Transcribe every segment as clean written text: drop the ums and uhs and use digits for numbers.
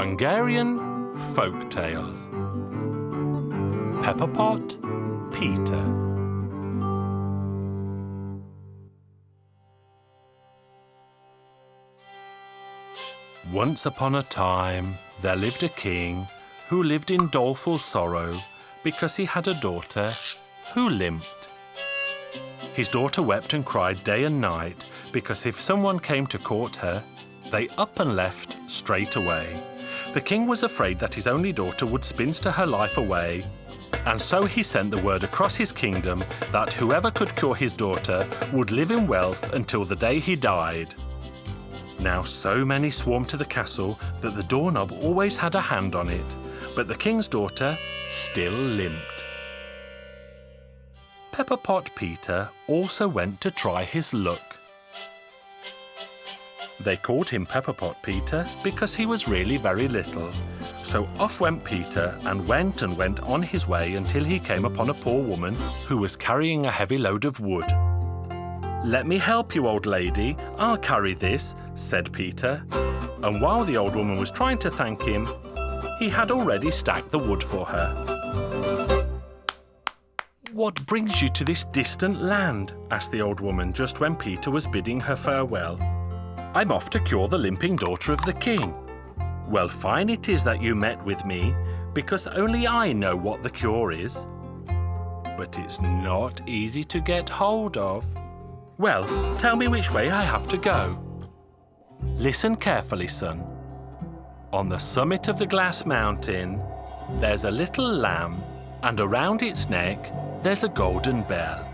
Hungarian Folk Tales. Pepper Pot Peter. Once upon a time, there lived a king who lived in doleful sorrow because he had a daughter who limped. His daughter wept and cried day and night because if someone came to court her, they up and left straight away. The king was afraid that his only daughter would spinster her life away, and so he sent the word across his kingdom that whoever could cure his daughter would live in wealth until the day he died. Now so many swarmed to the castle that the doorknob always had a hand on it, but the king's daughter still limped. Pepper Pot Peter also went to try his luck. They called him Pepper Pot Peter because he was really very little. So off went Peter and went on his way until he came upon a poor woman who was carrying a heavy load of wood. "Let me help you, old lady. I'll carry this," said Peter. And while the old woman was trying to thank him, he had already stacked the wood for her. "What brings you to this distant land?" asked the old woman just when Peter was bidding her farewell. "I'm off to cure the limping daughter of the king." "Well, fine it is that you met with me, because only I know what the cure is. But it's not easy to get hold of." "Well, tell me which way I have to go." "Listen carefully, son. On the summit of the glass mountain, there's a little lamb, and around its neck, there's a golden bell.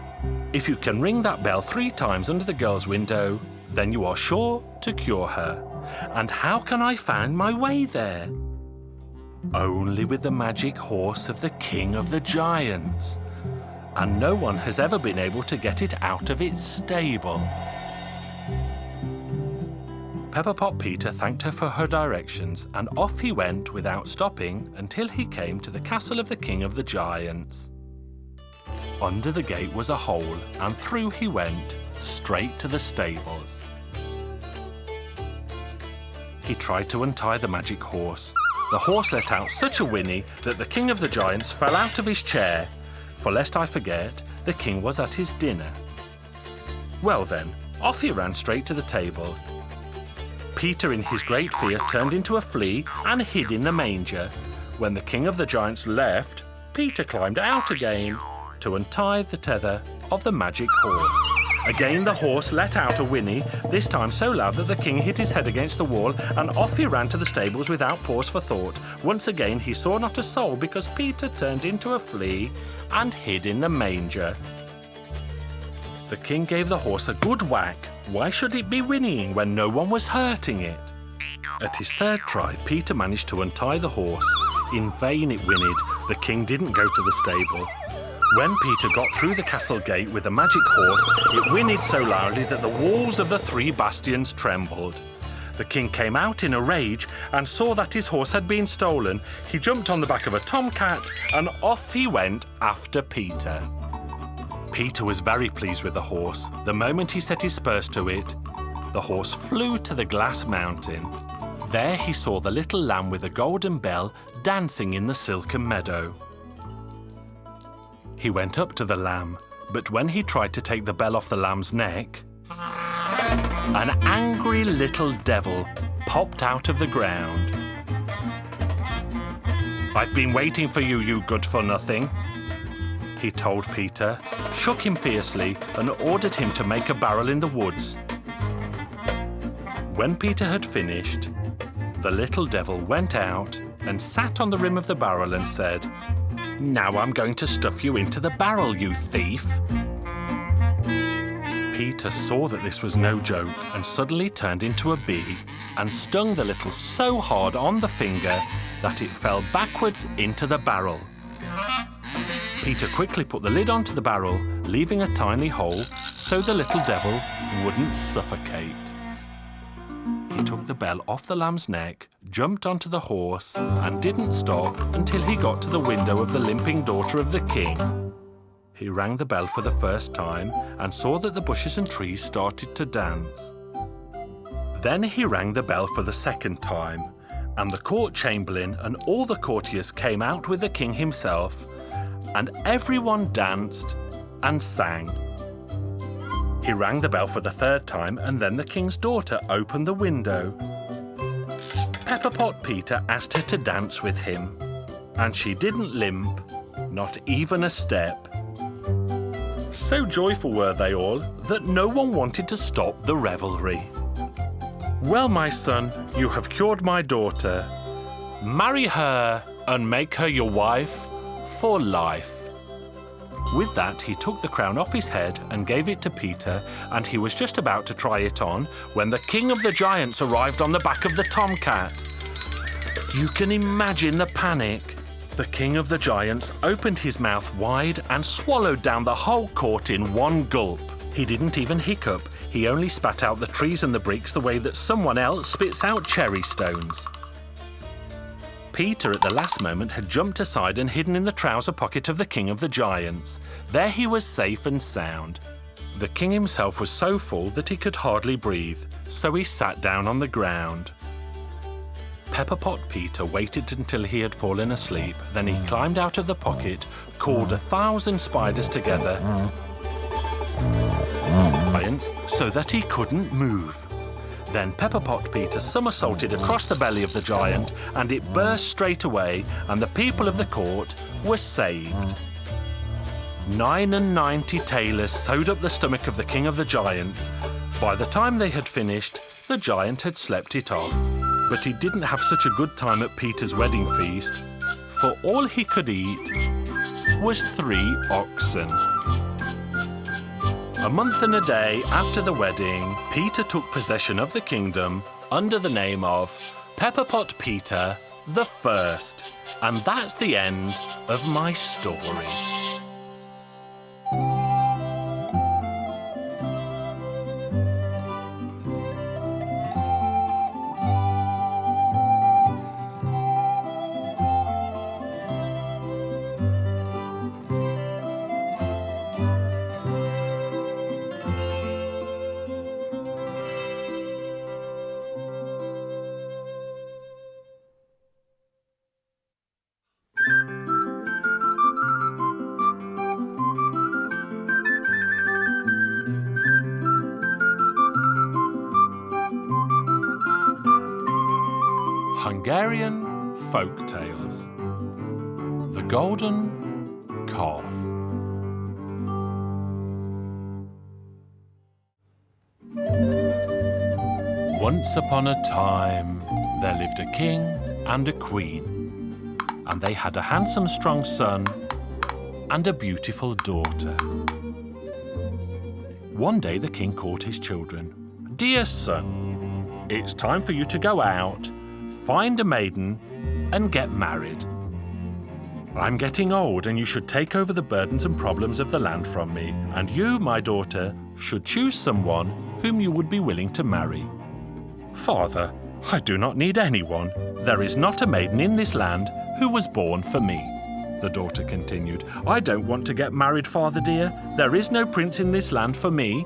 If you can ring that bell 3 times under the girl's window, then you are sure to cure her. And how can I find my way there?" "Only with the magic horse of the king of the giants. And no one has ever been able to get it out of its stable." Pepper Pot Peter thanked her for her directions, and off he went without stopping until he came to the castle of the king of the giants. Under the gate was a hole, and through he went, straight to the stables. He tried to untie the magic horse. The horse let out such a whinny that the king of the giants fell out of his chair. For lest I forget, the king was at his dinner. Well then, off he ran straight to the table. Peter, in his great fear, turned into a flea and hid in the manger. When the king of the giants left, Peter climbed out again to untie the tether of the magic horse. Again the horse let out a whinny, this time so loud that the king hit his head against the wall, and off he ran to the stables without pause for thought. Once again he saw not a soul because Peter turned into a flea and hid in the manger. The king gave the horse a good whack. Why should it be whinnying when no one was hurting it? At his 3rd try, Peter managed to untie the horse. In vain it whinnied. The king didn't go to the stable. When Peter got through the castle gate with the magic horse, it whinnied so loudly that the walls of the 3 bastions trembled. The king came out in a rage and saw that his horse had been stolen. He jumped on the back of a tomcat and off he went after Peter. Peter was very pleased with the horse. The moment he set his spurs to it, the horse flew to the glass mountain. There he saw the little lamb with the golden bell dancing in the silken meadow. He went up to the lamb, but when he tried to take the bell off the lamb's neck, an angry little devil popped out of the ground. "I've been waiting for you, you good-for-nothing," he told Peter, shook him fiercely, and ordered him to make a barrel in the woods. When Peter had finished, the little devil went out and sat on the rim of the barrel and said, "Now I'm going to stuff you into the barrel, you thief." Peter saw that this was no joke and suddenly turned into a bee and stung the little so hard on the finger that it fell backwards into the barrel. Peter quickly put the lid onto the barrel, leaving a tiny hole so the little devil wouldn't suffocate. He took the bell off the lamb's neck, jumped onto the horse, and didn't stop until he got to the window of the limping daughter of the king. He rang the bell for the first time and saw that the bushes and trees started to dance. Then he rang the bell for the second time, And the court chamberlain and all the courtiers came out with the king himself, and everyone danced and sang. He rang the bell for the third time, and then the king's daughter opened the window. Pepper Pot Peter asked her to dance with him, and she didn't limp, not even a step. So joyful were they all that no one wanted to stop the revelry. Well, my son, you have cured my daughter. Marry her and make her your wife for life. With that, he took the crown off his head and gave it to Peter, and he was just about to try it on when the king of the giants arrived on the back of the tomcat. You can imagine the panic. The king of the giants opened his mouth wide and swallowed down the whole court in one gulp. He didn't even hiccup. He only spat out the trees and the bricks the way that someone else spits out cherry stones. Peter, at the last moment, had jumped aside and hidden in the trouser pocket of the king of the giants. There he was safe and sound. The king himself was so full that he could hardly breathe, so he sat down on the ground. Pepper Pot Peter waited until he had fallen asleep. Then he climbed out of the pocket, called 1,000 spiders together, so that he couldn't move. Then Pepper Pot Peter somersaulted across the belly of the giant, and it burst straight away, and the people of the court were saved. 99 tailors sewed up the stomach of the king of the giants. By the time they had finished, the giant had slept it off. But he didn't have such a good time at Peter's wedding feast, for all he could eat was 3 oxen. A month and a day after the wedding, Peter took possession of the kingdom under the name of Pepper Pot Peter the First. And that's the end of my story. Hungarian Folk Tales. The Golden Calf. Once upon a time, there lived a king and a queen, and they had a handsome, strong son and a beautiful daughter. One day the king called his children. "Dear son, it's time for you to go out, find a maiden, and get married. I'm getting old, and you should take over the burdens and problems of the land from me, and you, my daughter, should choose someone whom you would be willing to marry." "Father, I do not need anyone. There is not a maiden in this land who was born for me," the daughter continued. "I don't want to get married, father dear. There is no prince in this land for me."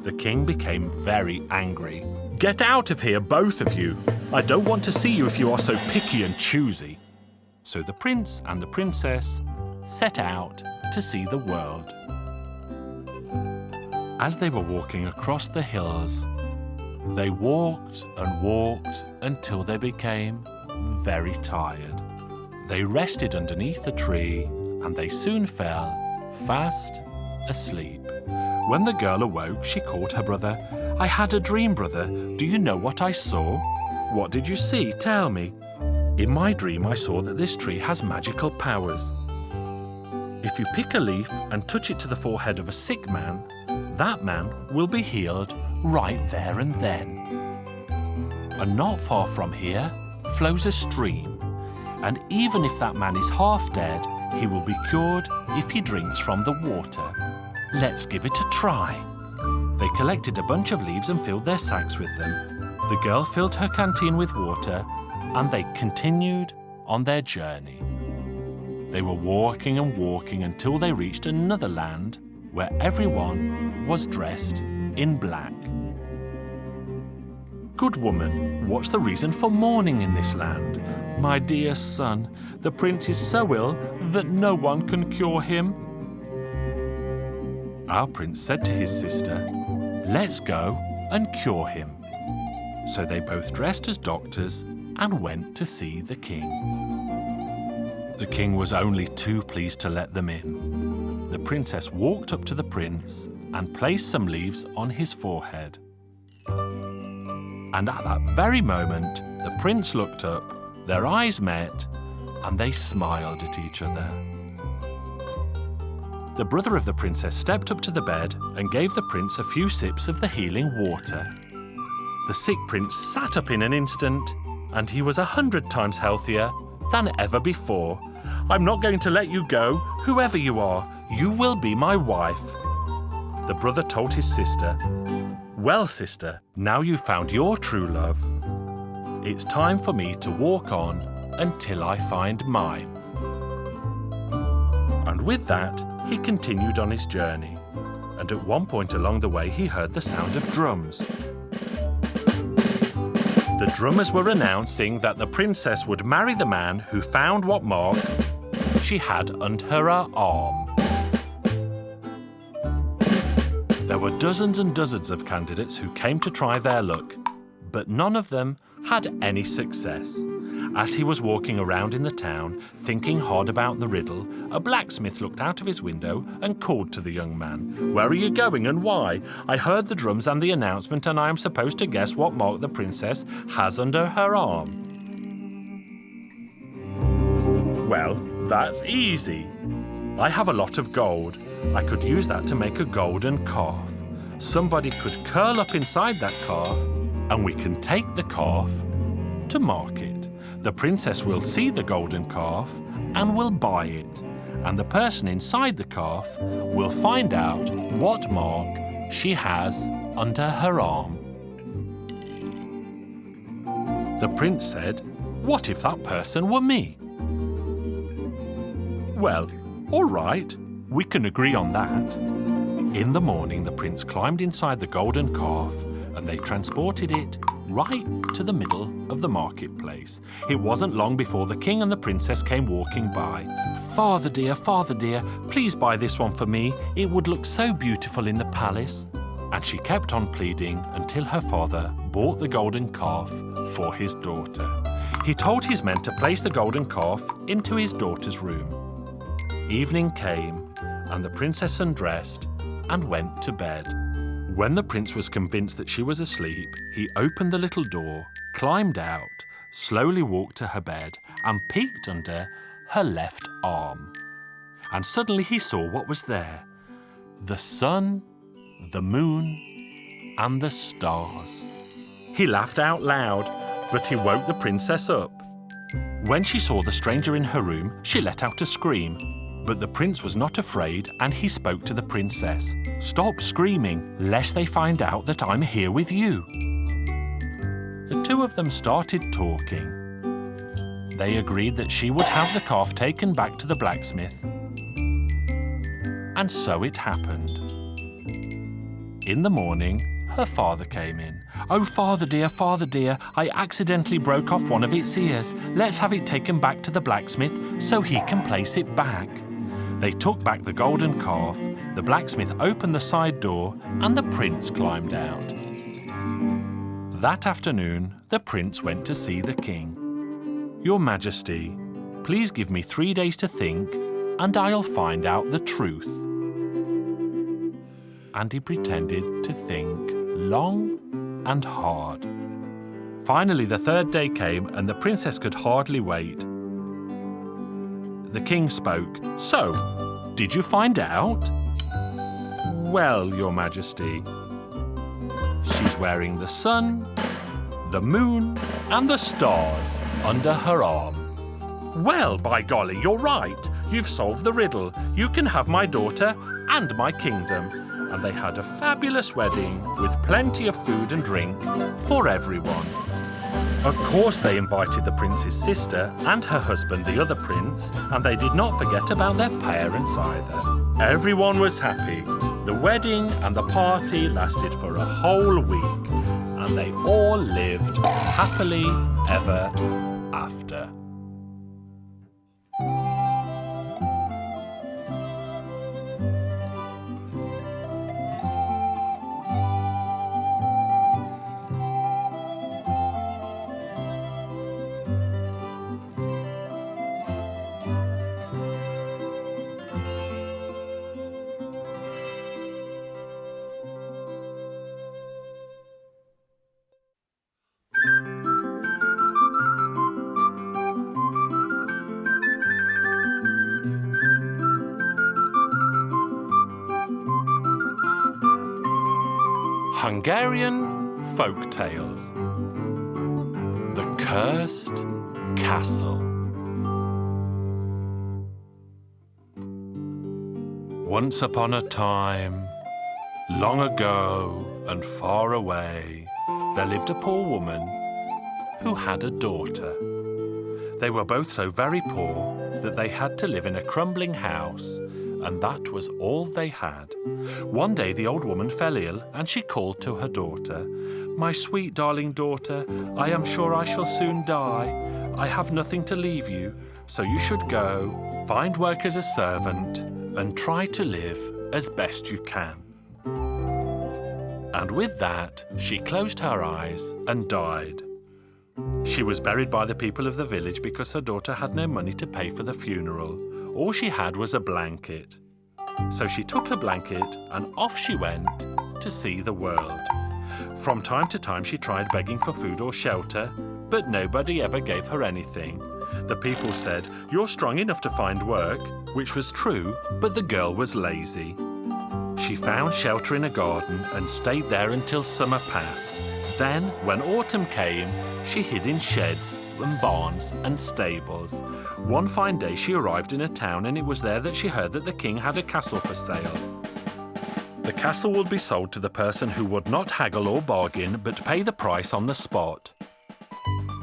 The king became very angry. "Get out of here, both of you. I don't want to see you if you are so picky and choosy." So the prince and the princess set out to see the world. As they were walking across the hills, they walked and walked until they became very tired. They rested underneath a tree, and they soon fell fast asleep. When the girl awoke, she called her brother. "I had a dream, brother. Do you know what I saw?" "What did you see? Tell me." "In my dream, I saw that this tree has magical powers. If you pick a leaf and touch it to the forehead of a sick man, that man will be healed right there and then. And not far from here flows a stream, and even if that man is half dead, he will be cured if he drinks from the water. Let's give it a try." They collected a bunch of leaves and filled their sacks with them. The girl filled her canteen with water, and they continued on their journey. They were walking and walking until they reached another land where everyone was dressed in black. "Good woman, what's the reason for mourning in this land?" "My dear son, the prince is so ill that no one can cure him." Our prince said to his sister, "Let's go and cure him." So they both dressed as doctors and went to see the king. The king was only too pleased to let them in. The princess walked up to the prince and placed some leaves on his forehead. And at that very moment, the prince looked up, their eyes met, and they smiled at each other. The brother of the princess stepped up to the bed and gave the prince a few sips of the healing water. The sick prince sat up in an instant, and he was 100 times healthier than ever before. "I'm not going to let you go, whoever you are. You will be my wife." The brother told his sister, "Well, sister, now you've found your true love. It's time for me to walk on until I find mine." And with that, he continued on his journey. And at one point along the way, he heard the sound of drums. The drummers were announcing that the princess would marry the man who found what mark she had under her arm. There were dozens and dozens of candidates who came to try their luck, but none of them had any success. As he was walking around in the town, thinking hard about the riddle, a blacksmith looked out of his window and called to the young man. "Where are you going and why? I heard the drums and the announcement, and I am supposed to guess what mark the princess has under her arm." "Well, that's easy. I have a lot of gold. I could use that to make a golden calf. Somebody could curl up inside that calf, and we can take the calf to market. The princess will see the golden calf and will buy it, and the person inside the calf will find out what mark she has under her arm." The prince said, "What if that person were me?" "Well, all right, we can agree on that." In the morning, the prince climbed inside the golden calf, and they transported it right to the middle of the marketplace. It wasn't long before the king and the princess came walking by. Father dear, please buy this one for me. It would look so beautiful in the palace." And she kept on pleading until her father bought the golden calf for his daughter. He told his men to place the golden calf into his daughter's room. Evening came, and the princess undressed and went to bed. When the prince was convinced that she was asleep, he opened the little door, climbed out, slowly walked to her bed, and peeked under her left arm. And suddenly he saw what was there: the sun, the moon, and the stars. He laughed out loud, but he woke the princess up. When she saw the stranger in her room, she let out a scream. But the prince was not afraid, and he spoke to the princess. "Stop screaming, lest they find out that I'm here with you." The two of them started talking. They agreed that she would have the calf taken back to the blacksmith. And so it happened. In the morning, her father came in. "Oh, father dear, I accidentally broke off one of its ears. Let's have it taken back to the blacksmith so he can place it back." They took back the golden calf, the blacksmith opened the side door, and the prince climbed out. That afternoon, the prince went to see the king. "Your Majesty, please give me 3 days to think, and I'll find out the truth." And he pretended to think long and hard. Finally, the 3rd day came, and the princess could hardly wait. The king spoke. "So, did you find out?" "Well, Your Majesty, she's wearing the sun, the moon, and the stars under her arm." "Well, by golly, you're right. You've solved the riddle. You can have my daughter and my kingdom." And they had a fabulous wedding with plenty of food and drink for everyone. Of course, they invited the prince's sister and her husband, the other prince, and they did not forget about their parents either. Everyone was happy. The wedding and the party lasted for a whole week, and they all lived happily ever after. Hungarian Folk Tales. The Cursed Castle. Once upon a time, long ago and far away, there lived a poor woman who had a daughter. They were both so very poor that they had to live in a crumbling house, and that was all they had. One day the old woman fell ill, and she called to her daughter, "My sweet darling daughter, I am sure I shall soon die. I have nothing to leave you, so you should go, find work as a servant, and try to live as best you can." And with that, she closed her eyes and died. She was buried by the people of the village because her daughter had no money to pay for the funeral. All she had was a blanket. So she took her blanket and off she went to see the world. From time to time she tried begging for food or shelter, but nobody ever gave her anything. The people said, "You're strong enough to find work," which was true, but the girl was lazy. She found shelter in a garden and stayed there until summer passed. Then, when autumn came, she hid in sheds and barns and stables. One fine day she arrived in a town, and it was there that she heard that the king had a castle for sale. The castle would be sold to the person who would not haggle or bargain but pay the price on the spot.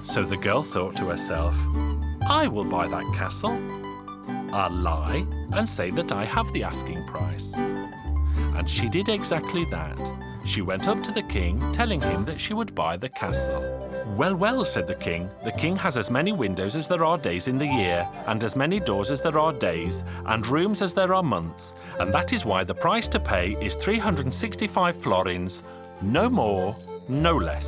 So the girl thought to herself, "I will buy that castle. I'll lie and say that I have the asking price." And she did exactly that. She went up to the king, telling him that she would buy the castle. "Well, well," said the king has as many windows as there are days in the year, and as many doors as there are days, and rooms as there are months, and that is why the price to pay is 365 florins, no more, no less.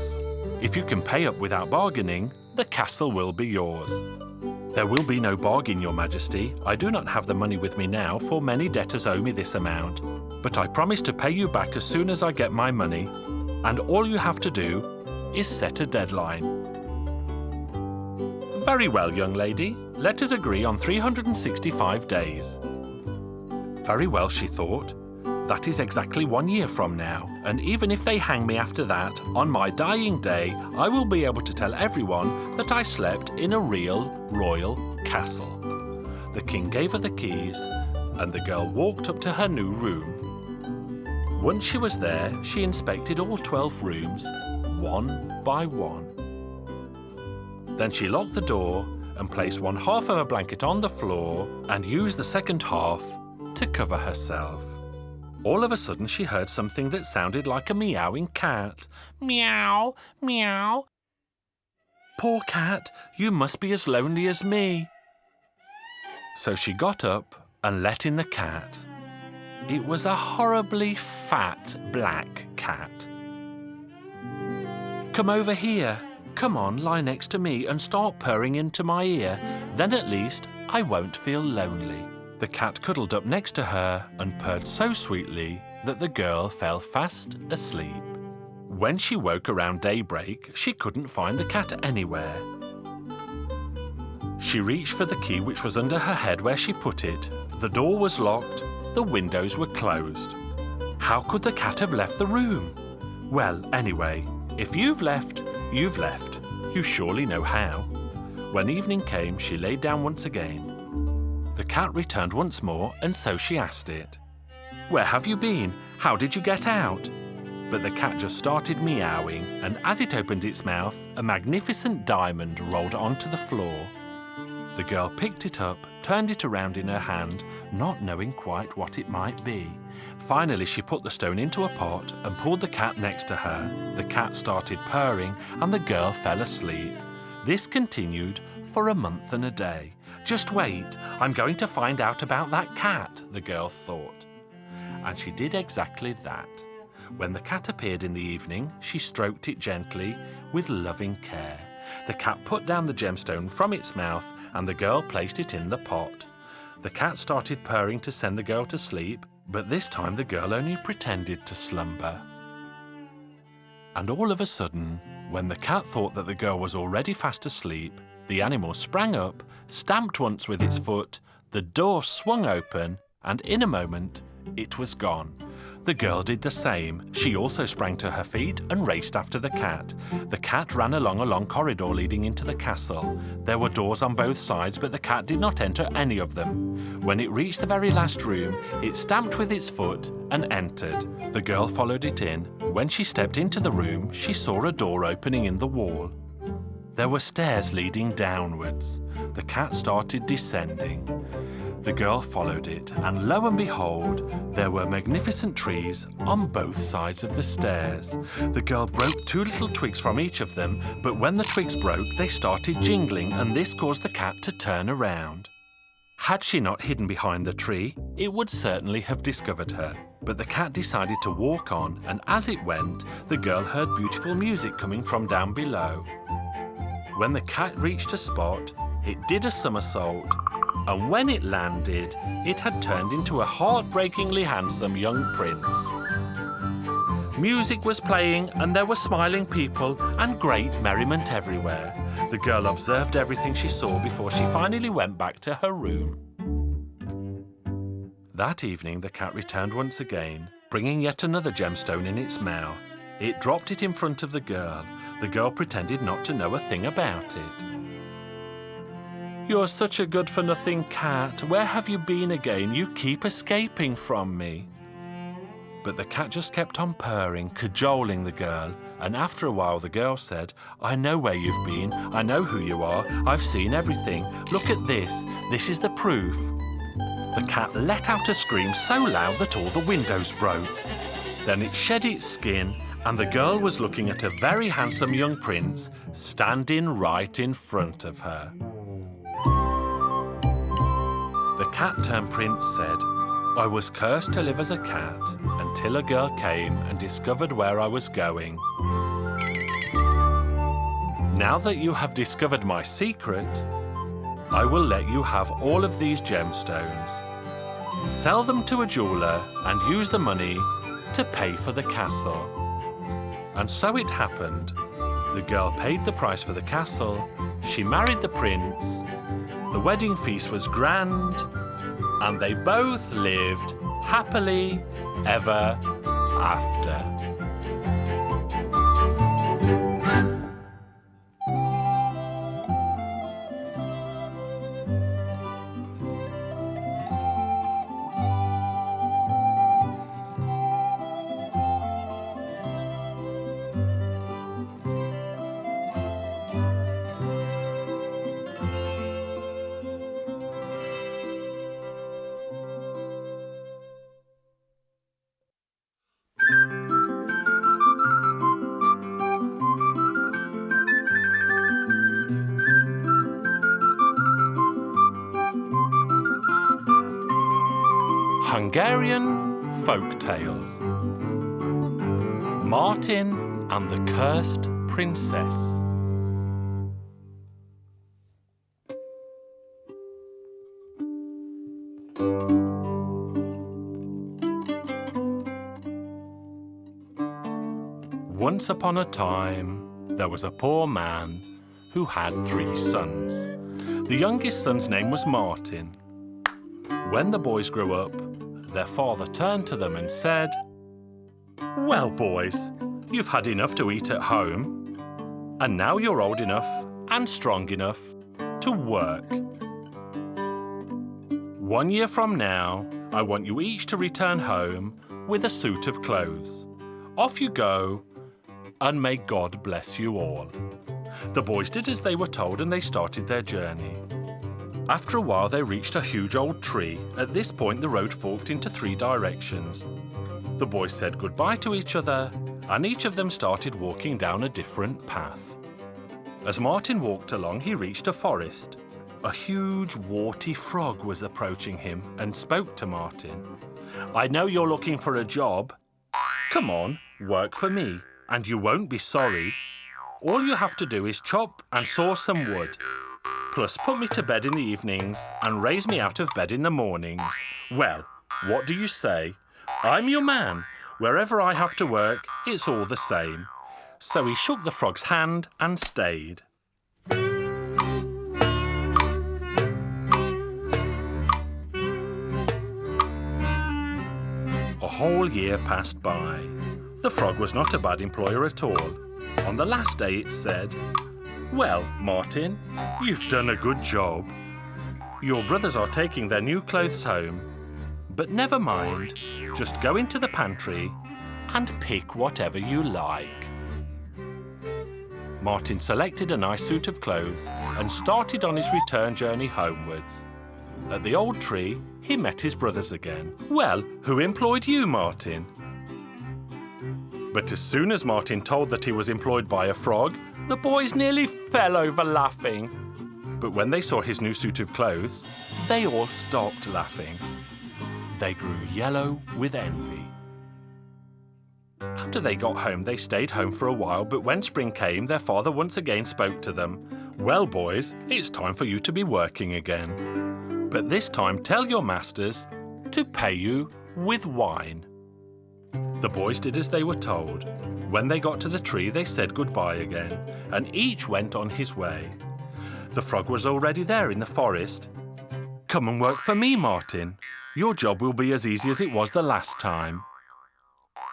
If you can pay up without bargaining, the castle will be yours." "There will be no bargain, your majesty. I do not have the money with me now, for many debtors owe me this amount. But I promise to pay you back as soon as I get my money, and all you have to do is set a deadline." "Very well, young lady. Let us agree on 365 days. "Very well," she thought. "That is exactly 1 year from now, and even if they hang me after that, on my dying day, I will be able to tell everyone that I slept in a real royal castle." The king gave her the keys, and the girl walked up to her new room. Once she was there, she inspected all 12 rooms, one by one. Then she locked the door and placed one half of a blanket on the floor and used the second half to cover herself. All of a sudden she heard something that sounded like a meowing cat. "Meow, meow." "Poor cat, you must be as lonely as me." So she got up and let in the cat. It was a horribly fat black cat. "Come over here. Come on, lie next to me and start purring into my ear. Then at least I won't feel lonely." The cat cuddled up next to her and purred so sweetly that the girl fell fast asleep. When she woke around daybreak, she couldn't find the cat anywhere. She reached for the key which was under her head where she put it. The door was locked. The windows were closed. How could the cat have left the room? Well, anyway, if you've left, you've left. You surely know how. When evening came, she lay down once again. The cat returned once more, and so she asked it, "Where have you been? How did you get out?" But the cat just started meowing, and as it opened its mouth, a magnificent diamond rolled onto the floor. The girl picked it up, turned it around in her hand, not knowing quite what it might be. Finally, she put the stone into a pot and pulled the cat next to her. The cat started purring and the girl fell asleep. This continued for a month and a day. Just wait, I'm going to find out about that cat, the girl thought. And she did exactly that. When the cat appeared in the evening, she stroked it gently with loving care. The cat put down the gemstone from its mouth and the girl placed it in the pot. The cat started purring to send the girl to sleep, but this time the girl only pretended to slumber. And all of a sudden, when the cat thought that the girl was already fast asleep, the animal sprang up, stamped once with its foot, the door swung open, and in a moment, it was gone. The girl did the same. She also sprang to her feet and raced after the cat. The cat ran along a long corridor leading into the castle. There were doors on both sides, but the cat did not enter any of them. When it reached the very last room, it stamped with its foot and entered. The girl followed it in. When she stepped into the room, she saw a door opening in the wall. There were stairs leading downwards. The cat started descending. The girl followed it, and lo and behold, there were magnificent trees on both sides of the stairs. The girl broke 2 little twigs from each of them, but when the twigs broke, they started jingling, and this caused the cat to turn around. Had she not hidden behind the tree, it would certainly have discovered her. But the cat decided to walk on, and as it went, the girl heard beautiful music coming from down below. When the cat reached a spot, it did a somersault, and when it landed, it had turned into a heartbreakingly handsome young prince. Music was playing, and there were smiling people and great merriment everywhere. The girl observed everything she saw before she finally went back to her room. That evening, the cat returned once again, bringing yet another gemstone in its mouth. It dropped it in front of the girl. The girl pretended not to know a thing about it. "You're such a good-for-nothing cat. Where have you been again? You keep escaping from me." But the cat just kept on purring, cajoling the girl, and after a while the girl said, "I know where you've been. I know who you are. I've seen everything. Look at this. This is the proof." The cat let out a scream so loud that all the windows broke. Then it shed its skin, and the girl was looking at a very handsome young prince standing right in front of her. The cat-turned prince said, "I was cursed to live as a cat until a girl came and discovered where I was going. Now that you have discovered my secret, I will let you have all of these gemstones. Sell them to a jeweler and use the money to pay for the castle." And so it happened. The girl paid the price for the castle, she married the prince, the wedding feast was grand, and they both lived happily ever after. Hungarian Folk Tales. Martin and the Cursed Princess. Once upon a time, there was a poor man who had 3 sons. The youngest son's name was Martin. When the boys grew up, their father turned to them and said, "Well, boys, you've had enough to eat at home, and now you're old enough and strong enough to work. 1 year from now, I want you each to return home with a suit of clothes. Off you go, and may God bless you all." The boys did as they were told, and they started their journey. After a while, they reached a huge old tree. At this point, the road forked into 3 directions. The boys said goodbye to each other, and each of them started walking down a different path. As Martin walked along, he reached a forest. A huge, warty frog was approaching him and spoke to Martin. "I know you're looking for a job. Come on, work for me, and you won't be sorry. All you have to do is chop and saw some wood. Plus put me to bed in the evenings and raise me out of bed in the mornings. Well, what do you say? I'm your man. Wherever I have to work, it's all the same." So he shook the frog's hand and stayed. A whole year passed by. The frog was not a bad employer at all. On the last day it said, "Well, Martin, you've done a good job. Your brothers are taking their new clothes home. But never mind, just go into the pantry and pick whatever you like." Martin selected a nice suit of clothes and started on his return journey homewards. At the old tree, he met his brothers again. "Well, who employed you, Martin?" But as soon as Martin told that he was employed by a frog, the boys nearly fell over laughing. But when they saw his new suit of clothes, they all stopped laughing. They grew yellow with envy. After they got home, they stayed home for a while, but when spring came, their father once again spoke to them. "Well, boys, it's time for you to be working again. But this time tell your masters to pay you with wine." The boys did as they were told. When they got to the tree, they said goodbye again, and each went on his way. The frog was already there in the forest. "Come and work for me, Martin. Your job will be as easy as it was the last time."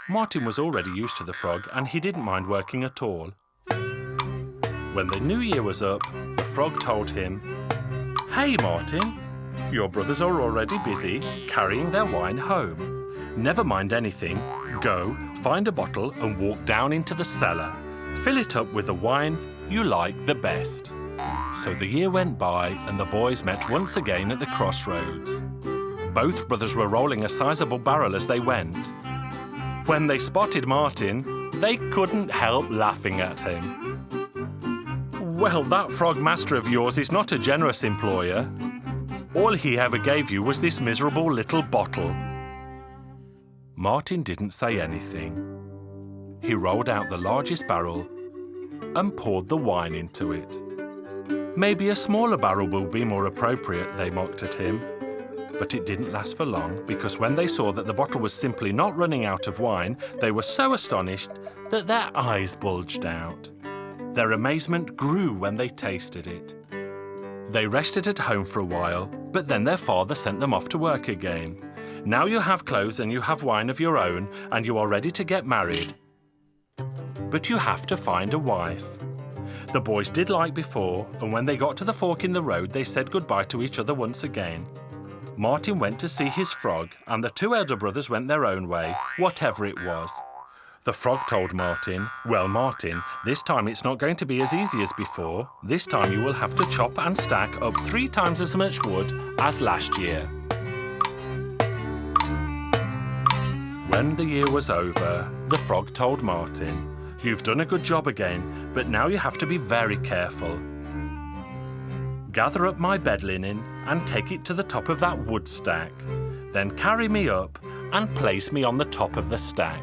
Martin was already used to the frog, and he didn't mind working at all. When the new year was up, the frog told him, "Hey, Martin, your brothers are already busy carrying their wine home. Never mind anything. Go, find a bottle and walk down into the cellar. Fill it up with the wine you like the best." So the year went by, and the boys met once again at the crossroads. Both brothers were rolling a sizable barrel as they went. When they spotted Martin, they couldn't help laughing at him. "Well, that frog master of yours is not a generous employer. All he ever gave you was this miserable little bottle." Martin didn't say anything. He rolled out the largest barrel and poured the wine into it. "Maybe a smaller barrel will be more appropriate," they mocked at him. But it didn't last for long, because when they saw that the bottle was simply not running out of wine, they were so astonished that their eyes bulged out. Their amazement grew when they tasted it. They rested at home for a while, but then their father sent them off to work again. "Now you have clothes and you have wine of your own, and you are ready to get married. But you have to find a wife." The boys did like before, and when they got to the fork in the road, they said goodbye to each other once again. Martin went to see his frog, and the 2 elder brothers went their own way, whatever it was. The frog told Martin, "Well, Martin, this time it's not going to be as easy as before. This time you will have to chop and stack up 3 times as much wood as last year." When the year was over, the frog told Martin, "You've done a good job again, but now you have to be very careful. Gather up my bed linen and take it to the top of that wood stack. Then carry me up and place me on the top of the stack."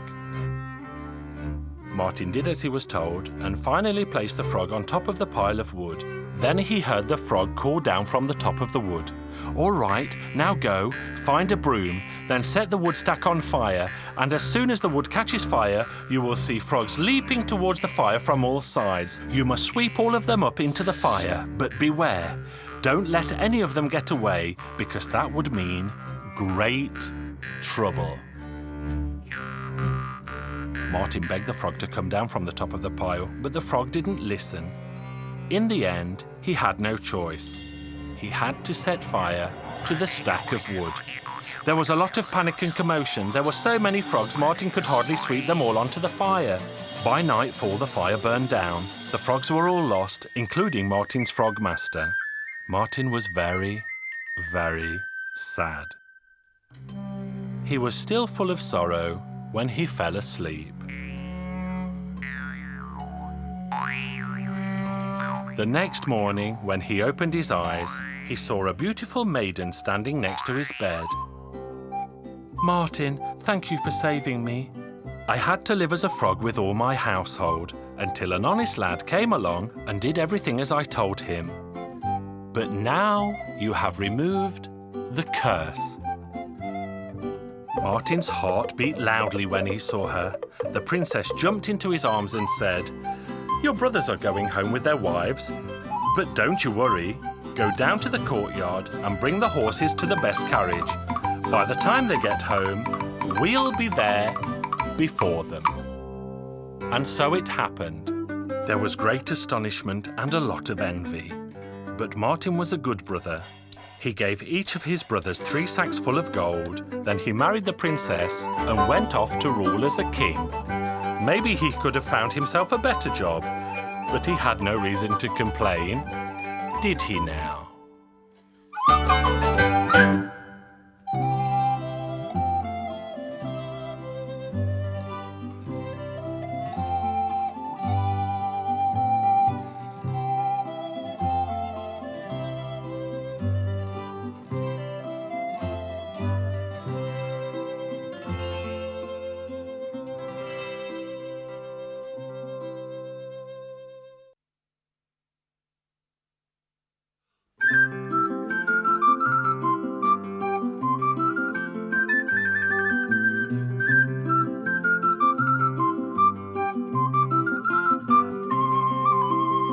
Martin did as he was told and finally placed the frog on top of the pile of wood. Then he heard the frog call down from the top of the wood, "All right, now go, find a broom, then set the wood stack on fire, and as soon as the wood catches fire, you will see frogs leaping towards the fire from all sides. You must sweep all of them up into the fire, but beware, don't let any of them get away, because that would mean great trouble." Martin begged the frog to come down from the top of the pile, but the frog didn't listen. In the end, he had no choice. He had to set fire to the stack of wood. There was a lot of panic and commotion. There were so many frogs, Martin could hardly sweep them all onto the fire. By nightfall, the fire burned down. The frogs were all lost, including Martin's frog master. Martin was very, very sad. He was still full of sorrow when he fell asleep. The next morning, when he opened his eyes, he saw a beautiful maiden standing next to his bed. "Martin, thank you for saving me. I had to live as a frog with all my household until an honest lad came along and did everything as I told him. But now you have removed the curse." Martin's heart beat loudly when he saw her. The princess jumped into his arms and said, "Your brothers are going home with their wives, but don't you worry. Go down to the courtyard and bring the horses to the best carriage. By the time they get home, we'll be there before them." And so it happened. There was great astonishment and a lot of envy. But Martin was a good brother. He gave each of his brothers 3 sacks full of gold. Then he married the princess and went off to rule as a king. Maybe he could have found himself a better job, but he had no reason to complain, did he now?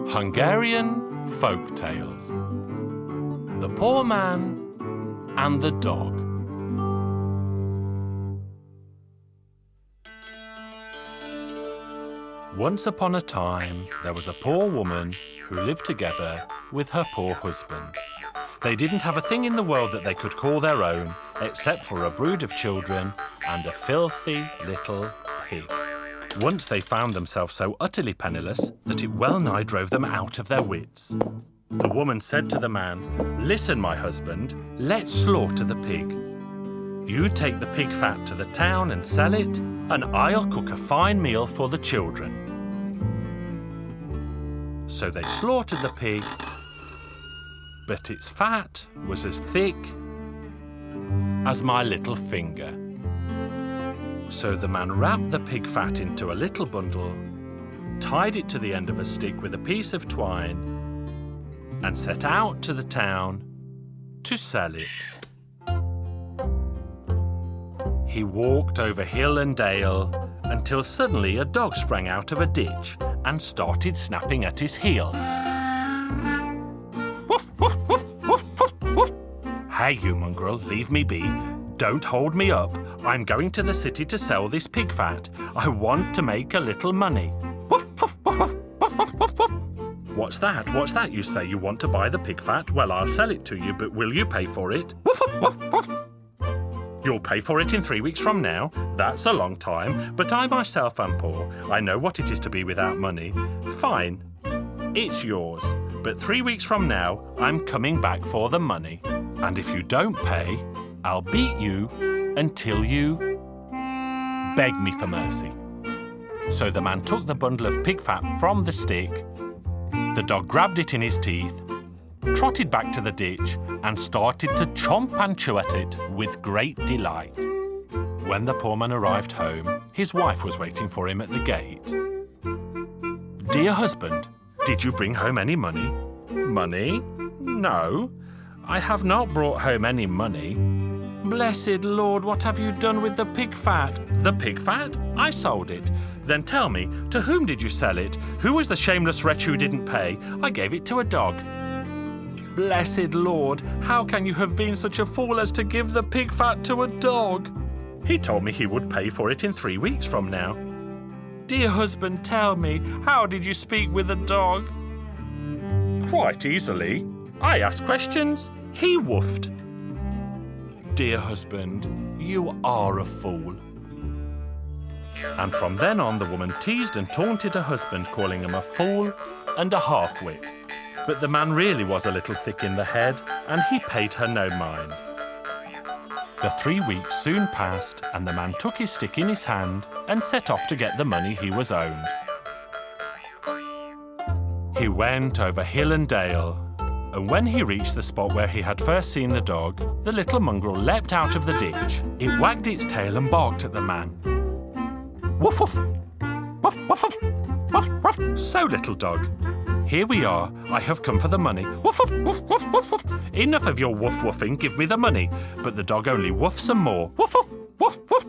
Hungarian Folk Tales. The Poor Man and the Dog. Once upon a time, there was a poor woman who lived together with her poor husband. They didn't have a thing in the world that they could call their own, except for a brood of children and a filthy little pig. Once they found themselves so utterly penniless that it well nigh drove them out of their wits. The woman said to the man, "Listen, my husband, let's slaughter the pig. You take the pig fat to the town and sell it, and I'll cook a fine meal for the children." So they slaughtered the pig, but its fat was as thick as my little finger. So the man wrapped the pig fat into a little bundle, tied it to the end of a stick with a piece of twine, and set out to the town to sell it. He walked over hill and dale until suddenly a dog sprang out of a ditch and started snapping at his heels. "Woof, woof, woof, woof, woof, woof. Hey, you mongrel, leave me be. Don't hold me up. I'm going to the city to sell this pig fat. I want to make a little money." Woof, woof, woof, woof, woof, woof, woof. What's that? What's that? You say you want to buy the pig fat? Well, I'll sell it to you, but will you pay for it? Woof, woof, woof, woof. You'll pay for it in 3 weeks from now? That's a long time, but I myself am poor. I know what it is to be without money. Fine, it's yours, but 3 weeks from now, I'm coming back for the money. And if you don't pay, I'll beat you until you beg me for mercy. So the man took the bundle of pig fat from the stick. The dog grabbed it in his teeth, trotted back to the ditch, and started to chomp and chew at it with great delight. When the poor man arrived home, his wife was waiting for him at the gate. "Dear husband, did you bring home any money?" "Money? No, I have not brought home any money." "Blessed Lord, what have you done with the pig fat?" "The pig fat? I sold it." "Then tell me, to whom did you sell it? Who was the shameless wretch who didn't pay?" "I gave it to a dog." "Blessed Lord, how can you have been such a fool as to give the pig fat to a dog?" "He told me he would pay for it in 3 weeks from now." "Dear husband, tell me, how did you speak with the dog?" "Quite easily. I asked questions, he woofed." "Dear husband, you are a fool." And from then on, the woman teased and taunted her husband, calling him a fool and a half-wit. But the man really was a little thick in the head, and he paid her no mind. The 3 weeks soon passed, and the man took his stick in his hand and set off to get the money he was owed. He went over hill and dale, and when he reached the spot where he had first seen the dog, the little mongrel leapt out of the ditch. It wagged its tail and barked at the man. Woof, woof! Woof, woof, woof! Woof, woof! So, little dog, here we are. I have come for the money. Woof, woof, woof, woof, woof, woof. Enough of your woof woofing, give me the money. But the dog only woofed some more. Woof, woof, woof, woof.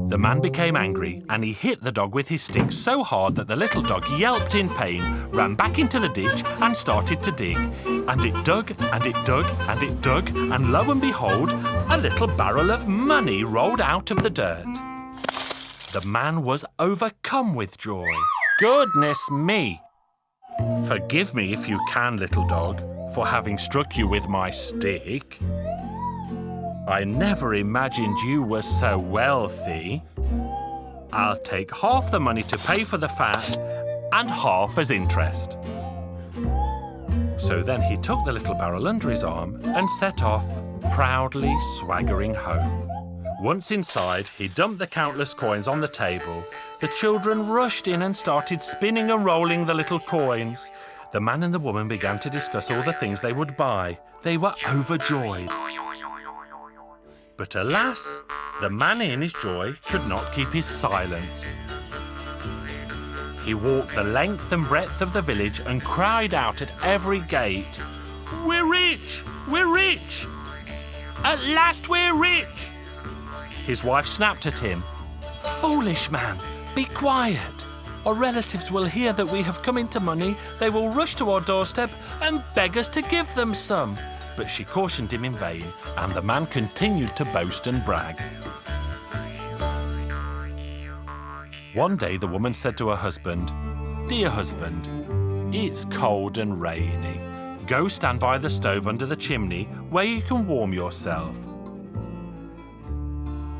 The man became angry and he hit the dog with his stick so hard that the little dog yelped in pain, ran back into the ditch and started to dig. And it dug, and it dug, and it dug, and lo and behold, a little barrel of money rolled out of the dirt. The man was overcome with joy. Goodness me! Forgive me if you can, little dog, for having struck you with my stick. I never imagined you were so wealthy. I'll take half the money to pay for the fat and half as interest. So then he took the little barrel under his arm and set off, proudly swaggering home. Once inside, he dumped the countless coins on the table. The children rushed in and started spinning and rolling the little coins. The man and the woman began to discuss all the things they would buy. They were overjoyed. But alas, the man in his joy could not keep his silence. He walked the length and breadth of the village and cried out at every gate, "We're rich! We're rich! At last we're rich!" His wife snapped at him, "Foolish man, be quiet. Our relatives will hear that we have come into money. They will rush to our doorstep and beg us to give them some." But she cautioned him in vain, and the man continued to boast and brag. One day the woman said to her husband, "Dear husband, it's cold and rainy. Go stand by the stove under the chimney where you can warm yourself."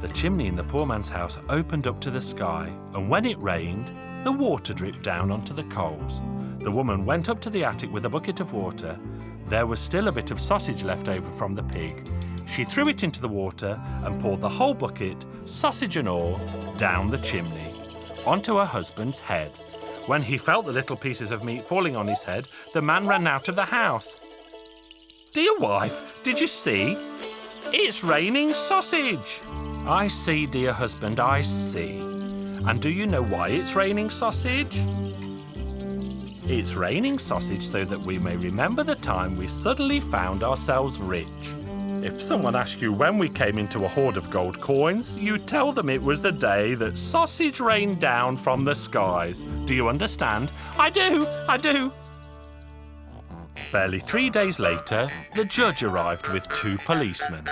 The chimney in the poor man's house opened up to the sky, and when it rained, the water dripped down onto the coals. The woman went up to the attic with a bucket of water. There was still a bit of sausage left over from the pig. She threw it into the water and poured the whole bucket, sausage and all, down the chimney, onto her husband's head. When he felt the little pieces of meat falling on his head, the man ran out of the house. "Dear wife, did you see? It's raining sausage." "I see, dear husband, I see. And do you know why it's raining sausage?" "It's raining sausage so that we may remember the time we suddenly found ourselves rich. If someone asks you when we came into a hoard of gold coins, you tell them it was the day that sausage rained down from the skies. Do you understand?" "I do, I do." Barely 3 days later, the judge arrived with 2 policemen.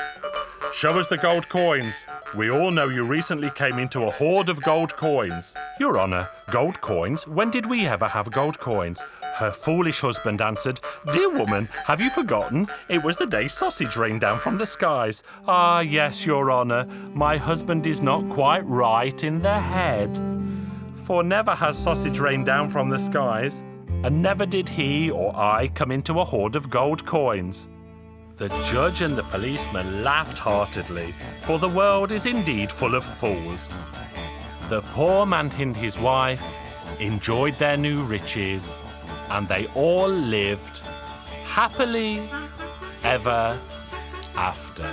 "Show us the gold coins. We all know you recently came into a hoard of gold coins." "Your Honour, gold coins? When did we ever have gold coins?" Her foolish husband answered, "Dear woman, have you forgotten? It was the day sausage rained down from the skies." "Ah, yes, Your Honour, my husband is not quite right in the head. For never has sausage rained down from the skies, and never did he or I come into a hoard of gold coins." The judge and the policeman laughed heartedly, for the world is indeed full of fools. The poor man and his wife enjoyed their new riches, and they all lived happily ever after.